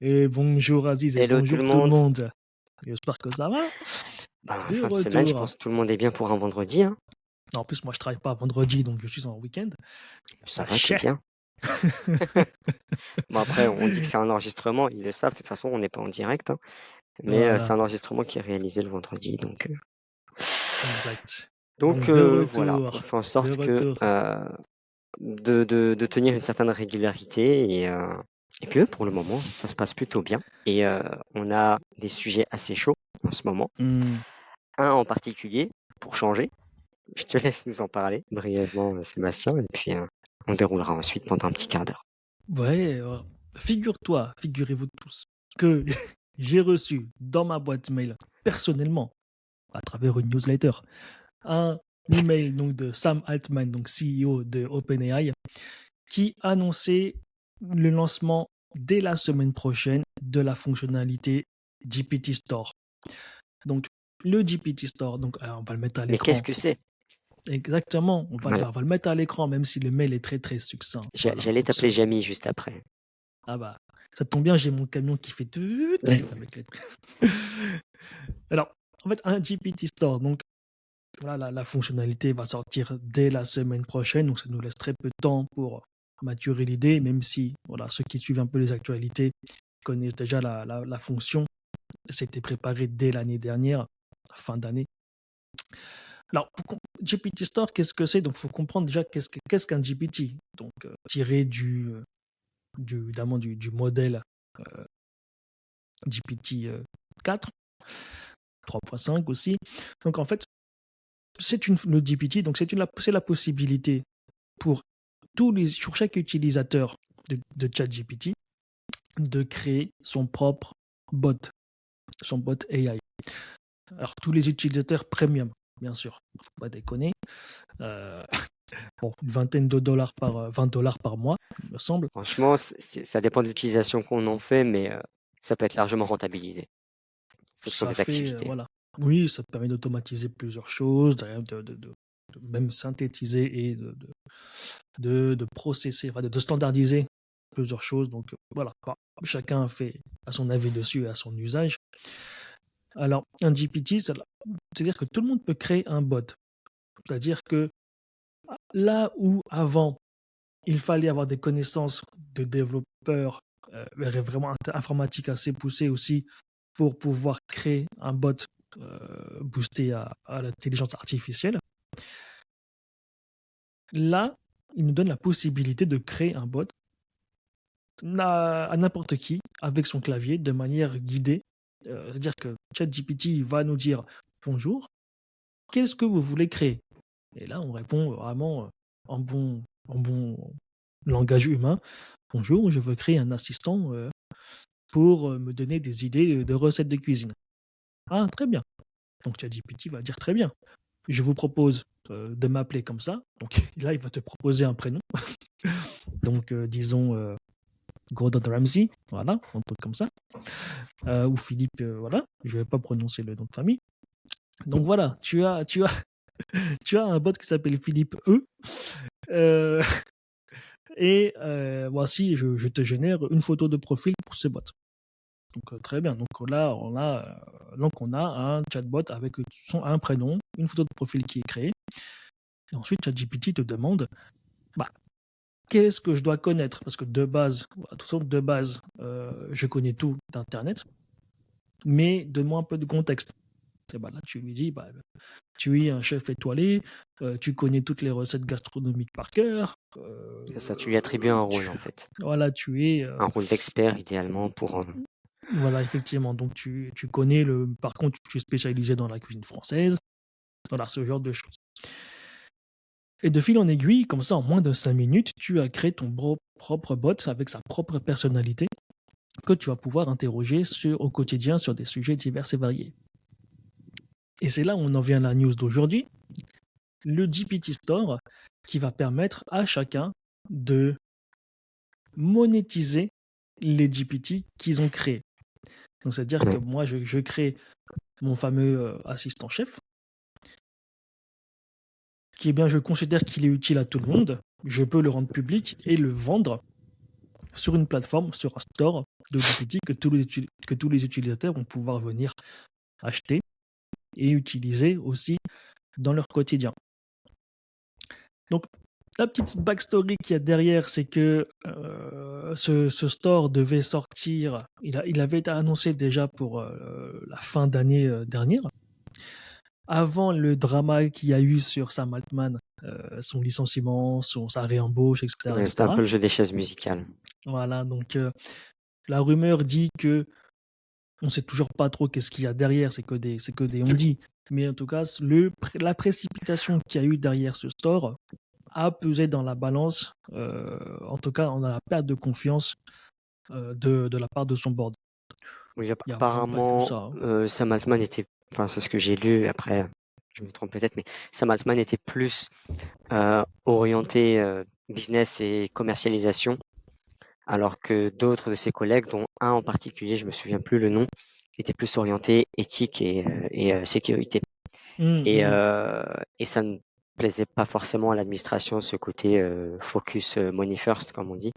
Et bonjour Aziz et Hello tout bonjour le tout le monde. monde. J'espère que ça va. De Fin de semaine, je retour. pense que tout le monde est bien pour un vendredi, hein. En plus, moi, je travaille pas vendredi, donc je suis en week-end. Ça Ah, va, t'es chais. bien. Bon après, on dit que c'est un enregistrement, ils le savent, de toute façon, on n'est pas en direct, hein. Mais c'est Voilà, un enregistrement qui est réalisé le vendredi, exact. donc Donc, de voilà, on retour. fait en De sorte que retour. de tenir une certaine régularité et puis pour le moment, ça se passe plutôt bien et on a des sujets assez chauds en ce moment. Hmm. Un en particulier, pour changer. Je te laisse nous en parler brièvement, Sébastien, et puis on déroulera ensuite pendant un petit quart d'heure. Ouais, figurez-vous tous, que j'ai reçu dans ma boîte mail, personnellement, à travers une newsletter, un email donc, de Sam Altman, donc CEO de OpenAI, qui annonçait le lancement dès la semaine prochaine de la fonctionnalité GPT Store. Donc, le GPT Store, donc, on va le mettre à Mais qu'est-ce l'écran. que c'est? Exactement, Voilà. on va le mettre à l'écran, même si le mail est très très succinct. Voilà. J'allais Donc, t'appeler Jamie juste après. ah bah, ça tombe bien, j'ai mon camion qui fait tout avec les... Alors, en fait, un GPT Store, donc voilà, la fonctionnalité va sortir dès la semaine prochaine, donc ça nous laisse très peu de temps pour maturer l'idée, même si voilà, ceux qui suivent un peu les actualités connaissent déjà la fonction. C'était préparé dès l'année dernière, fin d'année. Alors, GPT Store, qu'est-ce que c'est? Donc, il faut comprendre déjà qu'est-ce qu'un GPT. Donc, tiré évidemment du modèle GPT 4, 3.5 aussi. Donc, en fait, le GPT, donc c'est la possibilité pour sur chaque utilisateur de ChatGPT de créer son propre bot, son bot AI. Alors, tous les utilisateurs premium, bien sûr, faut pas déconner. Bon, une vingtaine de dollars par, $20 par mois, il me semble. Franchement, ça dépend de l'utilisation qu'on en fait, mais ça peut être largement rentabilisé. C'est sur Ça des fait, activités. voilà. Oui, ça te permet d'automatiser plusieurs choses, de même synthétiser et de processer, enfin, de standardiser plusieurs choses. Donc, voilà, chacun fait à son avis dessus et à son usage. Alors, un GPT, c'est-à-dire que tout le monde peut créer un bot. C'est-à-dire que là où avant, il fallait avoir des connaissances de développeurs vraiment informatiques assez poussées aussi pour pouvoir créer un bot boosté à l'intelligence artificielle. Là, il nous donne la possibilité de créer un bot à n'importe qui avec son clavier de manière guidée. C'est-à-dire que ChatGPT va nous dire bonjour, qu'est-ce que vous voulez créer? Et là, on répond vraiment en bon langage humain. Bonjour, je veux créer un assistant pour me donner des idées de recettes de cuisine. Ah, très bien. Donc ChatGPT va dire très bien. Je vous propose de m'appeler comme ça. Donc là, il va te proposer un prénom. Donc disons Gordon Ramsay, voilà, un truc comme ça. Ou Philippe, voilà. Je ne vais pas prononcer le nom de famille. Donc voilà, tu as un bot qui s'appelle Philippe E. Euh, et voici, je te génère une photo de profil pour ce bot. Donc très bien. Donc là, on a un chatbot avec un prénom, une photo de profil qui est créée. Et ensuite, ChatGPT te demande bah, qu'est-ce que je dois connaître? Parce que de base, je connais tout d'Internet, mais donne-moi un peu de contexte. Et là, tu lui dis, tu es un chef étoilé, tu connais toutes les recettes gastronomiques par cœur. Ça, tu lui attribues un rôle, en fait. Voilà, tu es... Un rôle d'expert, idéalement, pour... Voilà, effectivement. Donc, tu connais Par contre, tu es spécialisé dans la cuisine française. Voilà, ce genre de choses. Et de fil en aiguille, comme ça, en moins de 5 minutes, tu as créé ton propre bot avec sa propre personnalité que tu vas pouvoir interroger au quotidien sur des sujets divers et variés. Et c'est là où on en vient à la news d'aujourd'hui, le GPT Store qui va permettre à chacun de monétiser les GPT qu'ils ont créés. Donc, c'est-à-dire que moi, je crée mon fameux assistant chef, qui, je considère qu'il est utile à tout le monde. Je peux le rendre public et le vendre sur une plateforme, sur un store de GPT que tous les utilisateurs vont pouvoir venir acheter et utiliser aussi dans leur quotidien. Donc, la petite backstory qu'il y a derrière, c'est que ce store devait sortir, il avait été annoncé déjà pour la fin d'année dernière, avant le drama qu'il y a eu sur Sam Altman, son licenciement, sa réembauche, etc. Ouais, c'était un etc. peu le jeu des chaises musicales. Voilà, donc la rumeur dit que on sait toujours pas trop qu'est-ce qu'il y a derrière, c'est que des on dit. Mais en tout cas, la précipitation qu'il y a eu derrière ce store a pesé dans la balance. En tout cas, on a la perte de confiance de la part de son board. Oui, Il n'y a pas que apparemment, ça. Hein. Sam Altman était, enfin, c'est ce que j'ai lu, après, je me trompe peut-être, mais Sam Altman était plus orienté business et commercialisation, alors que d'autres de ses collègues, dont un en particulier, je me souviens plus le nom, étaient plus orientés éthique et sécurité. Et ça ne plaisait pas forcément à l'administration, ce côté focus money first, comme on dit.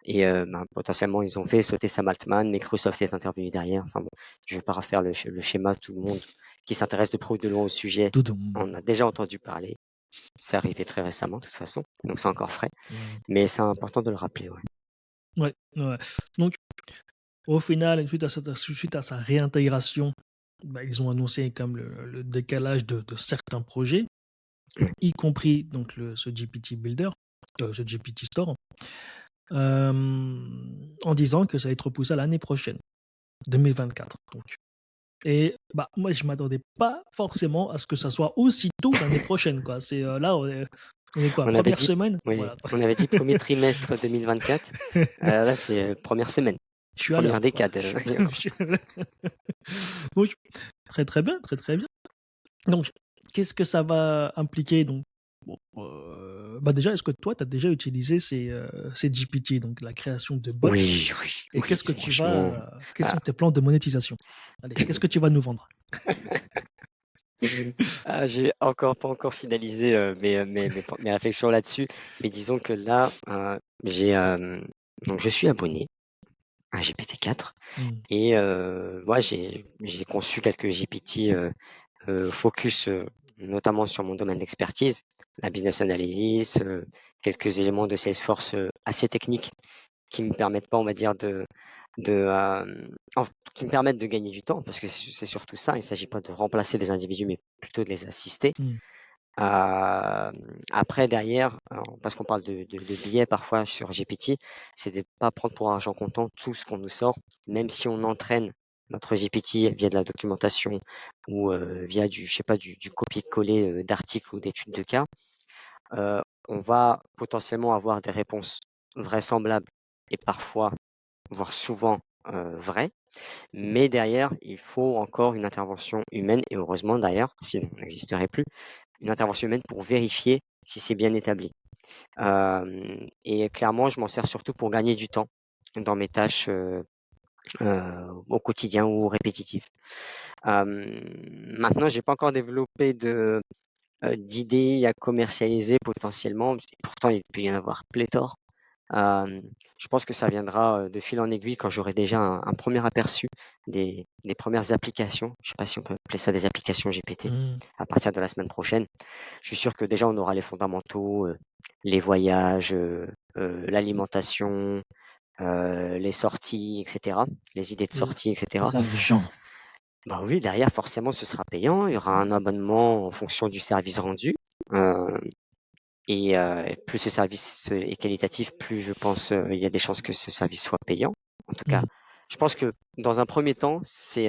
Et potentiellement, ils ont fait sauter Sam Altman, Microsoft est intervenu derrière. Enfin bon, je ne vais pas refaire le schéma. Tout le monde qui s'intéresse de près ou de loin au sujet en a déjà entendu parler. C'est arrivé très récemment, de toute façon, donc c'est encore frais. Mais c'est important de le rappeler. Ouais. Donc, au final, suite à sa réintégration, ils ont annoncé comme le décalage de certains projets, y compris donc ce GPT Builder, ce GPT Store, en disant que ça va être repoussé à l'année prochaine, 2024. Donc. Et moi, je m'attendais pas forcément à ce que ça soit aussitôt l'année prochaine, quoi. C'est là, on est quoi, On avait première dit, semaine? oui, Voilà. on avait dit premier trimestre 2024. Là, c'est première semaine, Je suis à l'heure. première décade. Donc, très très bien, très très bien. Donc, qu'est-ce que ça va impliquer donc déjà, est-ce que toi, tu as déjà utilisé ces GPT, donc la création de bots? Oui, Et oui, qu'est-ce que franchement. quels sont tes plans de monétisation? Allez, qu'est-ce que tu vas nous vendre? J'ai encore pas encore finalisé mes réflexions là-dessus, mais disons que là, donc je suis abonné à GPT-4 et moi j'ai conçu quelques GPT focus notamment sur mon domaine d'expertise, la business analysis, quelques éléments de Salesforce assez techniques qui me permettent pas, on va dire, qui me permettent de gagner du temps, parce que c'est surtout ça. Il ne s'agit pas de remplacer des individus, mais plutôt de les assister. Après, derrière, parce qu'on parle de biais parfois sur GPT, c'est de ne pas prendre pour argent comptant tout ce qu'on nous sort, même si on entraîne notre GPT via de la documentation ou via je sais pas, du copier-coller d'articles ou d'études de cas. On va potentiellement avoir des réponses vraisemblables et parfois, voire souvent, vraies. Mais derrière, il faut encore une intervention humaine et heureusement d'ailleurs, sinon ça n'existerait plus, une intervention humaine pour vérifier si c'est bien établi. Et clairement, je m'en sers surtout pour gagner du temps dans mes tâches, au quotidien ou répétitives. Maintenant, j'ai pas encore développé d'idées à commercialiser potentiellement, pourtant il peut y en avoir pléthore. Je pense que ça viendra de fil en aiguille quand j'aurai déjà un premier aperçu des premières applications. Je ne sais pas si on peut appeler ça des applications GPT à partir de la semaine prochaine. Je suis sûr que déjà on aura les fondamentaux, les voyages, l'alimentation, les sorties, etc. Les idées de sortie, etc. L'argent. Bah oui, derrière forcément ce sera payant. Il y aura un abonnement en fonction du service rendu. Et plus ce service est qualitatif, plus je pense il y a des chances que ce service soit payant. En tout cas, je pense que dans un premier temps, ces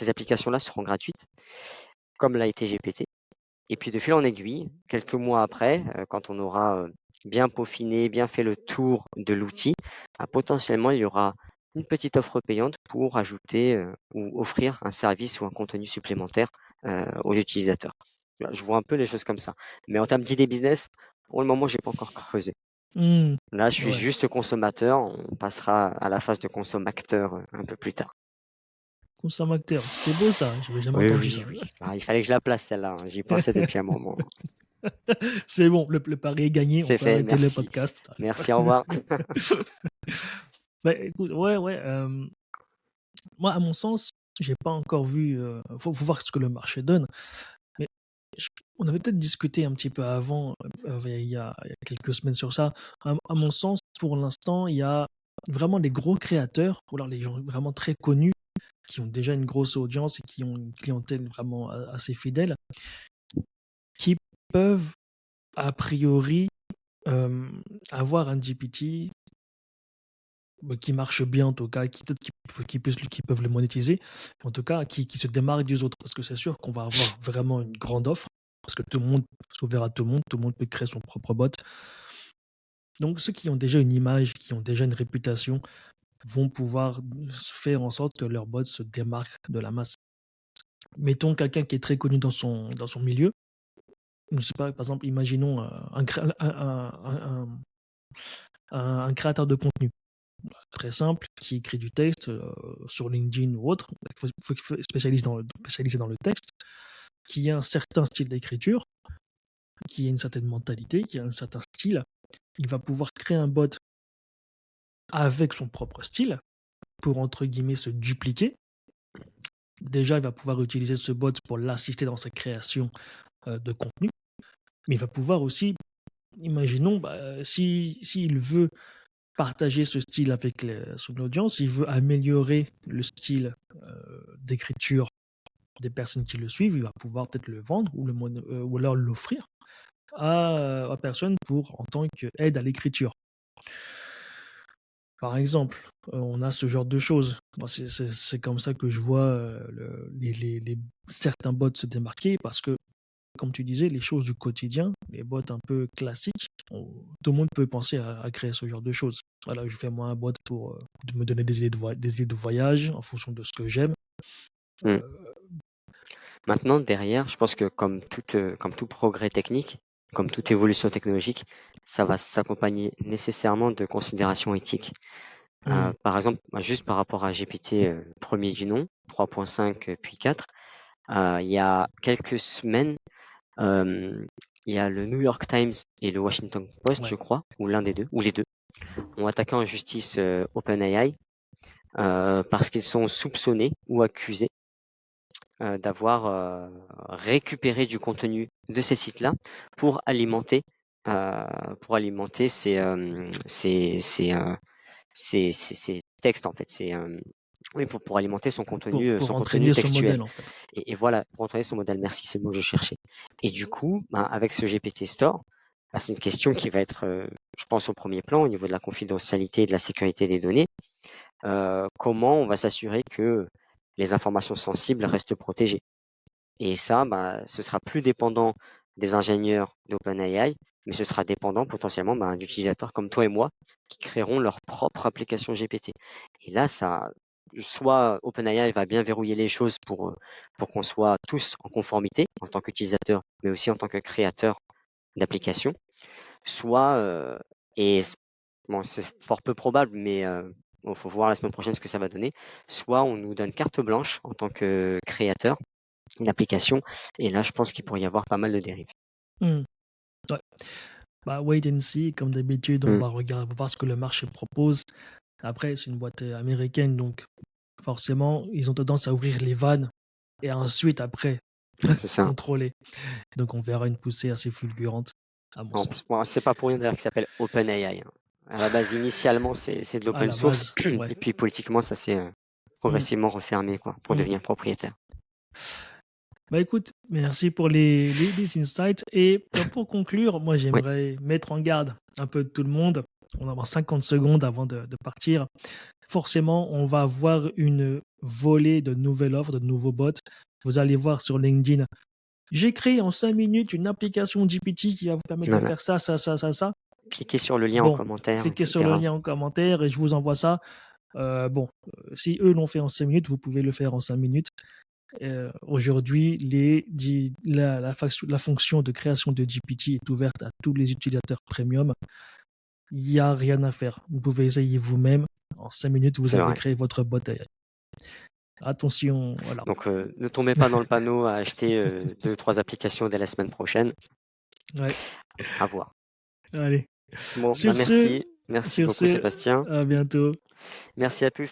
applications-là seront gratuites, comme l'a été GPT. Et puis de fil en aiguille, quelques mois après, quand on aura bien peaufiné, bien fait le tour de l'outil, potentiellement il y aura une petite offre payante pour ajouter ou offrir un service ou un contenu supplémentaire aux utilisateurs. Je vois un peu les choses comme ça. Mais en termes d'idées business, pour le moment, j'ai pas encore creusé. Là, je suis juste consommateur. On passera à la phase de consommateur un peu plus tard. Consommateur, c'est beau ça, j'avais jamais Oui, entendu oui, ça. oui. Il fallait que je la place celle-là. J'y pensais depuis un moment. C'est bon, le pari est gagné, on C'est peut fait, arrêter le merci. podcast. Merci, au revoir. Bah, écoute, ouais, ouais, moi, à mon sens, j'ai pas encore vu, faut voir ce que le marché donne, mais j on avait peut-être discuté un petit peu avant, il y a quelques semaines sur ça. À mon sens, pour l'instant, il y a vraiment les gros créateurs ou alors les gens vraiment très connus qui ont déjà une grosse audience et qui ont une clientèle vraiment assez fidèle, qui peuvent a priori avoir un GPT bah, qui marche bien en tout cas, qui peut-être qui peuvent le monétiser, en tout cas qui se démarque des autres. Parce que c'est sûr qu'on va avoir vraiment une grande offre, parce que tout le monde s'ouvert à tout le monde peut créer son propre bot. Donc ceux qui ont déjà une image, qui ont déjà une réputation, vont pouvoir faire en sorte que leur bot se démarque de la masse. Mettons quelqu'un qui est très connu dans son milieu, je sais pas, par exemple, imaginons un créateur de contenu très simple qui écrit du texte sur LinkedIn ou autre, il faut spécialiser dans le texte, qui a un certain style d'écriture, qui a une certaine mentalité, qui a un certain style. Il va pouvoir créer un bot avec son propre style pour, entre guillemets, se dupliquer. Déjà, il va pouvoir utiliser ce bot pour l'assister dans sa création de contenu, mais il va pouvoir aussi, imaginons, s'il veut partager ce style avec son audience, il veut améliorer le style d'écriture des personnes qui le suivent, il va pouvoir peut-être le vendre ou alors l'offrir à personne en tant qu'aide à l'écriture. Par exemple, on a ce genre de choses. Moi, c'est comme ça que je vois certains bots se démarquer parce que, comme tu disais, les choses du quotidien, les bots un peu classiques, tout le monde peut penser à créer ce genre de choses. Voilà, je fais moi un bot pour me donner des idées de voyage en fonction de ce que j'aime. Mmh. Euh, Maintenant, derrière, je pense que comme tout progrès technique, comme toute évolution technologique, ça va s'accompagner nécessairement de considérations éthiques. hmm, Par exemple, juste par rapport à GPT, premier du nom, 3.5, puis 4, il y a quelques semaines, hem, il y a le New York Times et le Washington Post, je ouais. crois, ou l'un des 2, ou les 2, ont attaqué en justice, OpenAI, parce qu'ils sont soupçonnés ou accusés d'avoir récupéré du contenu de ces sites-là pour alimenter, ces textes en fait. Oui, pour alimenter Pour son contenu entraîner son textuel. modèle, en fait. Et voilà, pour entraîner son modèle. Merci, c'est le mot que je cherchais. Et du coup, ben, avec ce GPT Store, ben, c'est une question qui va être, je pense, au premier plan au niveau de la confidentialité et de la sécurité des données. Comment on va s'assurer que les informations sensibles restent protégées? Et ça, bah, ce sera plus dépendant des ingénieurs d'OpenAI, mais ce sera dépendant potentiellement bah, d'utilisateurs comme toi et moi qui créeront leur propre application GPT. Et là, ça, soit OpenAI va bien verrouiller les choses pour qu'on soit tous en conformité en tant qu'utilisateur, mais aussi en tant que créateur d'applications, soit, et bon, c'est fort peu probable, mais bon, faut voir la semaine prochaine ce que ça va donner, soit on nous donne carte blanche en tant que créateur une application. Et là, je pense qu'il pourrait y avoir pas mal de dérives. Hmm, ouais. Bah, wait and see, comme d'habitude, on Mmh. va regarder, voir ce que le marché propose. Après, c'est une boîte américaine, donc forcément, ils ont tendance à ouvrir les vannes et ensuite, après, C'est ça. contrôler. Donc, on verra une poussée assez fulgurante, à mon En sens. plus, bon, c'est pas pour rien d'ailleurs qu'il s'appelle OpenAI, hein. À la base, initialement, c'est de À l'open la source base, ouais. et puis politiquement, ça s'est, Hmm, progressivement refermé quoi, pour hmm. devenir propriétaire. Bah écoute, merci pour les insights. Et pour conclure, moi Oui, j'aimerais mettre en garde un peu tout le monde. On va avoir 50 secondes avant de partir. Forcément, on va avoir une volée de nouvelles offres, de nouveaux bots. Vous allez voir sur LinkedIn. J'ai créé en 5 minutes une application GPT qui va vous permettre de voilà. faire ça, ça, ça, ça, ça. Cliquez sur le lien en Bon, commentaire, et cliquez sur le cetera. lien en commentaire et je vous envoie ça. Si eux l'ont fait en 5 minutes, vous pouvez le faire en 5 minutes. Aujourd'hui, la fonction de création de GPT est ouverte à tous les utilisateurs premium. Il n'y a rien à faire. Vous pouvez essayer vous-même. En 5 minutes, vous C'est avez vrai. créé votre bot AI. Attention, voilà. Donc, ne tombez pas dans le panneau à acheter, 2-3 applications dès la semaine prochaine. Ouais, À voir. allez. Bon, bah, Sur ce, merci. Merci sur beaucoup ce, Sébastien. à bientôt. Merci à tous.